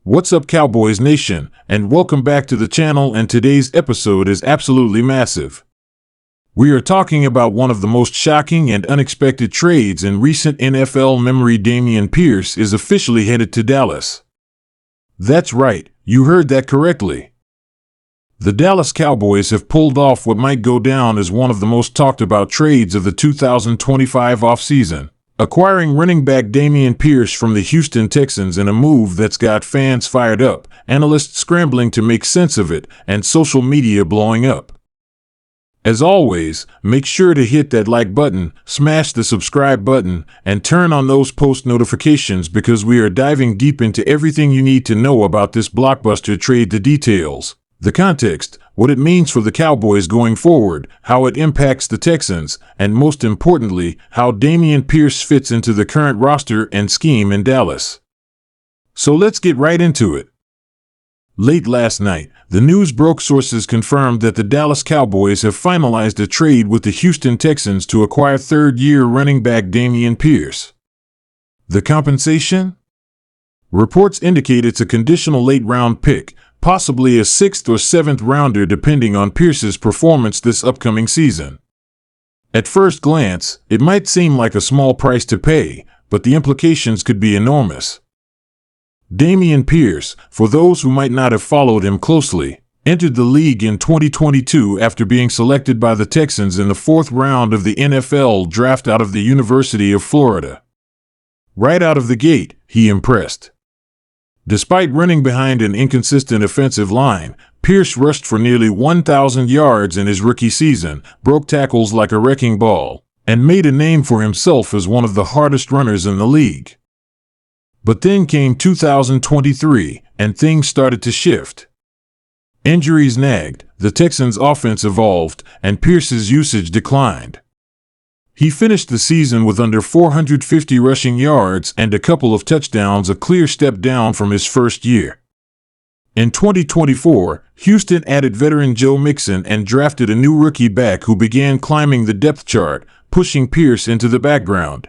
What's up, Cowboys Nation, and welcome back to the channel, and today's episode is absolutely massive. We are talking about one of the most shocking and unexpected trades in recent NFL memory. Dameon Pierce is officially headed to Dallas. That's right, you heard that correctly. The Dallas Cowboys have pulled off what might go down as one of the most talked about trades of the 2025 offseason, acquiring running back Dameon Pierce from the Houston Texans in a move that's got fans fired up, analysts scrambling to make sense of it, and social media blowing up. As always, make sure to hit that like button, smash the subscribe button, and turn on those post notifications because we are diving deep into everything you need to know about this blockbuster trade. The details, the context, what it means for the Cowboys going forward, how it impacts the Texans, and most importantly, how Dameon Pierce fits into the current roster and scheme in Dallas. So let's get right into it. Late last night, the news broke. Sources confirmed that the Dallas Cowboys have finalized a trade with the Houston Texans to acquire third-year running back Dameon Pierce. The compensation? Reports indicate it's a conditional late-round pick, possibly a 6th or 7th rounder depending on Pierce's performance this upcoming season. At first glance, it might seem like a small price to pay, but the implications could be enormous. Dameon Pierce, for those who might not have followed him closely, entered the league in 2022 after being selected by the Texans in the 4th round of the NFL draft out of the University of Florida. Right out of the gate, he impressed. Despite running behind an inconsistent offensive line, Pierce rushed for nearly 1,000 yards in his rookie season, broke tackles like a wrecking ball, and made a name for himself as one of the hardest runners in the league. But then came 2023, and things started to shift. Injuries nagged, the Texans' offense evolved, and Pierce's usage declined. He finished the season with under 450 rushing yards and a couple of touchdowns, a clear step down from his first year. In 2024, Houston added veteran Joe Mixon and drafted a new rookie back who began climbing the depth chart, pushing Pierce into the background.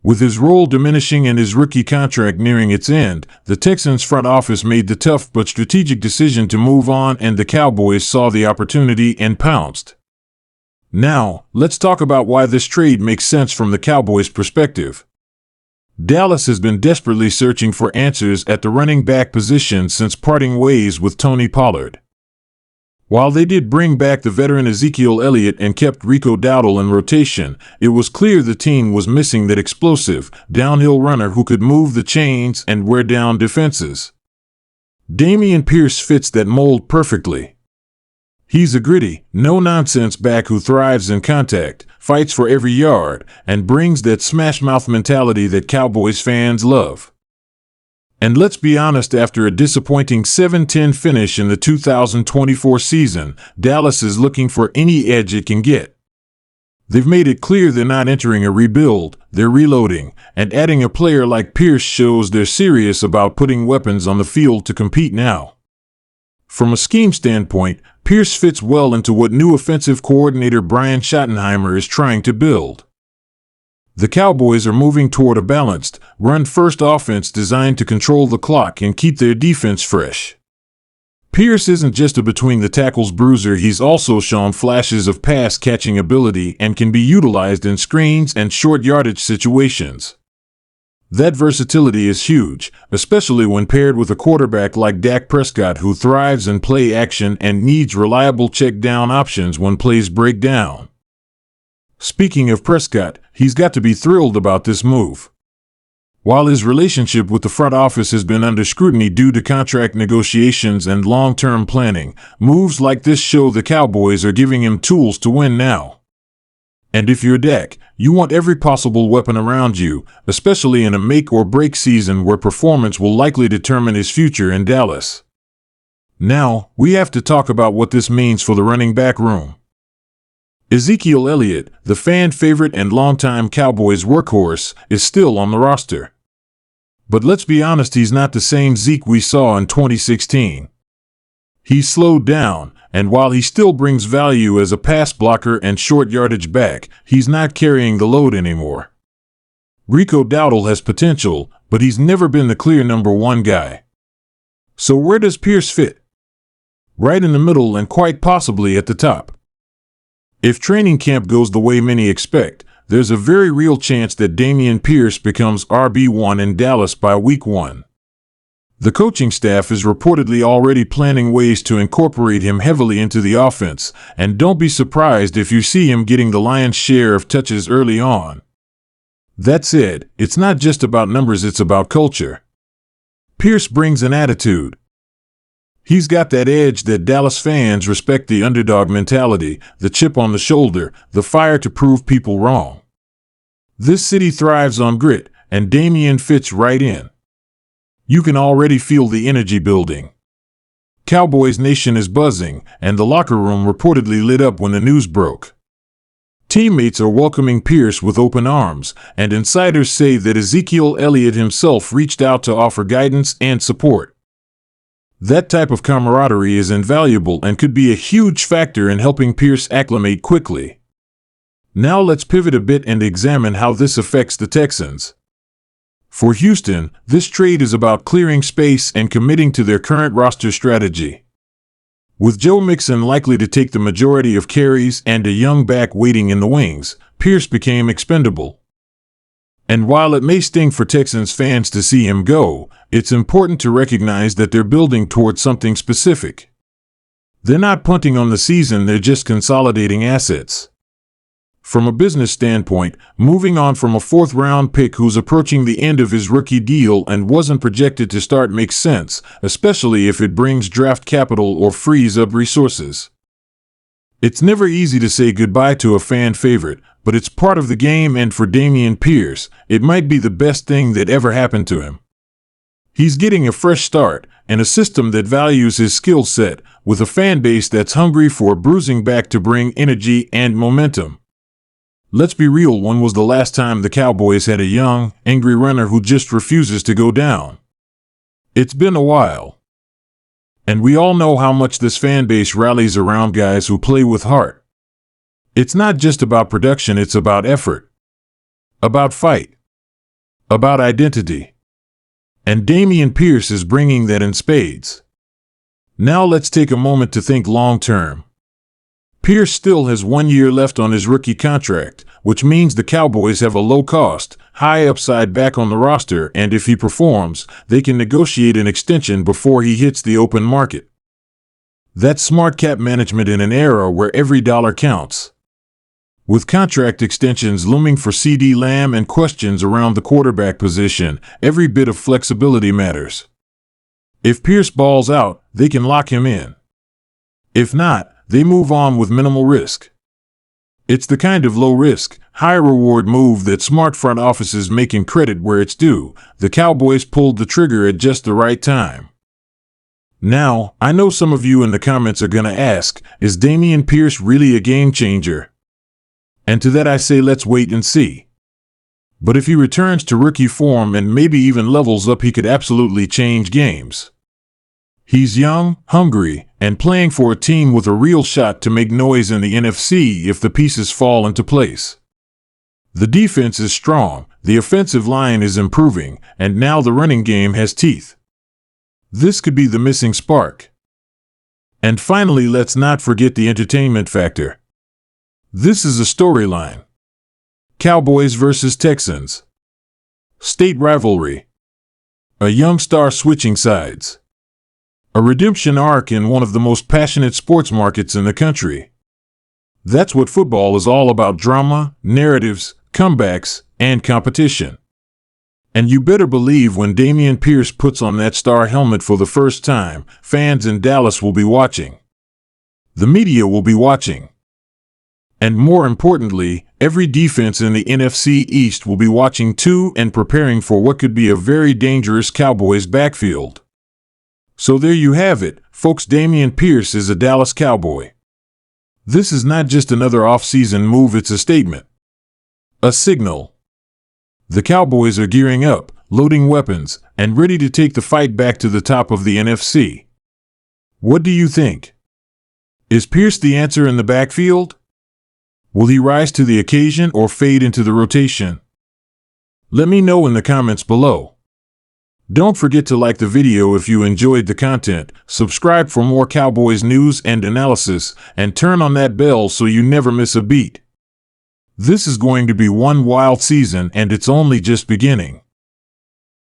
With his role diminishing and his rookie contract nearing its end, the Texans front office made the tough but strategic decision to move on, and the Cowboys saw the opportunity and pounced. Now, let's talk about why this trade makes sense from the Cowboys' perspective. Dallas has been desperately searching for answers at the running back position since parting ways with Tony Pollard. While they did bring back the veteran Ezekiel Elliott and kept Rico Dowdle in rotation, it was clear the team was missing that explosive, downhill runner who could move the chains and wear down defenses. Dameon Pierce fits that mold perfectly. He's a gritty, no-nonsense back who thrives in contact, fights for every yard, and brings that smash-mouth mentality that Cowboys fans love. And let's be honest, after a disappointing 7-10 finish in the 2024 season, Dallas is looking for any edge it can get. They've made it clear they're not entering a rebuild, they're reloading, and adding a player like Pierce shows they're serious about putting weapons on the field to compete now. From a scheme standpoint, Pierce fits well into what new offensive coordinator Brian Schottenheimer is trying to build. The Cowboys are moving toward a balanced, run-first offense designed to control the clock and keep their defense fresh. Pierce isn't just a between-the-tackles bruiser, he's also shown flashes of pass-catching ability and can be utilized in screens and short-yardage situations. That versatility is huge, especially when paired with a quarterback like Dak Prescott who thrives in play action and needs reliable check-down options when plays break down. Speaking of Prescott, he's got to be thrilled about this move. While his relationship with the front office has been under scrutiny due to contract negotiations and long-term planning, moves like this show the Cowboys are giving him tools to win now. And if you're Dak, you want every possible weapon around you, especially in a make-or-break season where performance will likely determine his future in Dallas. Now, we have to talk about what this means for the running back room. Ezekiel Elliott, the fan favorite and longtime Cowboys workhorse, is still on the roster. But let's be honest, he's not the same Zeke we saw in 2016. He's slowed down, and while he still brings value as a pass blocker and short yardage back, he's not carrying the load anymore. Rico Dowdle has potential, but he's never been the clear number one guy. So where does Pierce fit? Right in the middle and quite possibly at the top. If training camp goes the way many expect, there's a very real chance that Dameon Pierce becomes RB1 in Dallas by week 1. The coaching staff is reportedly already planning ways to incorporate him heavily into the offense, and don't be surprised if you see him getting the lion's share of touches early on. That said, it's not just about numbers, it's about culture. Pierce brings an attitude. He's got that edge that Dallas fans respect, the underdog mentality, the chip on the shoulder, the fire to prove people wrong. This city thrives on grit, and Dameon fits right in. You can already feel the energy building. Cowboys Nation is buzzing, and the locker room reportedly lit up when the news broke. Teammates are welcoming Pierce with open arms, and insiders say that Ezekiel Elliott himself reached out to offer guidance and support. That type of camaraderie is invaluable and could be a huge factor in helping Pierce acclimate quickly. Now let's pivot a bit and examine how this affects the Texans. For Houston, this trade is about clearing space and committing to their current roster strategy. With Joe Mixon likely to take the majority of carries and a young back waiting in the wings, Pierce became expendable. And while it may sting for Texans fans to see him go, it's important to recognize that they're building towards something specific. They're not punting on the season, they're just consolidating assets. From a business standpoint, moving on from a fourth-round pick who's approaching the end of his rookie deal and wasn't projected to start makes sense, especially if it brings draft capital or frees up resources. It's never easy to say goodbye to a fan favorite, but it's part of the game, and for Dameon Pierce, it might be the best thing that ever happened to him. He's getting a fresh start and a system that values his skill set, with a fan base that's hungry for a bruising back to bring energy and momentum. Let's be real, when was the last time the Cowboys had a young, angry runner who just refuses to go down? It's been a while. And we all know how much this fan base rallies around guys who play with heart. It's not just about production, it's about effort, about fight, about identity. And Dameon Pierce is bringing that in spades. Now let's take a moment to think long term. Pierce still has 1 year left on his rookie contract, which means the Cowboys have a low-cost, high-upside back on the roster, and if he performs, they can negotiate an extension before he hits the open market. That's smart cap management in an era where every dollar counts. With contract extensions looming for CeeDee Lamb and questions around the quarterback position, every bit of flexibility matters. If Pierce balls out, they can lock him in. If not, they move on with minimal risk. It's the kind of low-risk, high-reward move that smart front offices make in credit where it's due. The Cowboys pulled the trigger at just the right time. Now, I know some of you in the comments are going to ask, is Dameon Pierce really a game changer? And to that I say, let's wait and see. But if he returns to rookie form and maybe even levels up, he could absolutely change games. He's young, hungry, and playing for a team with a real shot to make noise in the NFC if the pieces fall into place. The defense is strong, the offensive line is improving, and now the running game has teeth. This could be the missing spark. And finally, let's not forget the entertainment factor. This is a storyline. Cowboys versus Texans. State rivalry. A young star switching sides. A redemption arc in one of the most passionate sports markets in the country. That's what football is all about: drama, narratives, comebacks, and competition. And you better believe when Dameon Pierce puts on that star helmet for the first time, fans in Dallas will be watching. The media will be watching. And more importantly, every defense in the NFC East will be watching too, and preparing for what could be a very dangerous Cowboys backfield. So there you have it, folks. Dameon Pierce is a Dallas Cowboy. This is not just another off-season move, it's a statement. A signal. The Cowboys are gearing up, loading weapons, and ready to take the fight back to the top of the NFC. What do you think? Is Pierce the answer in the backfield? Will he rise to the occasion or fade into the rotation? Let me know in the comments below. Don't forget to like the video if you enjoyed the content, subscribe for more Cowboys news and analysis, and turn on that bell so you never miss a beat. This is going to be one wild season, and it's only just beginning.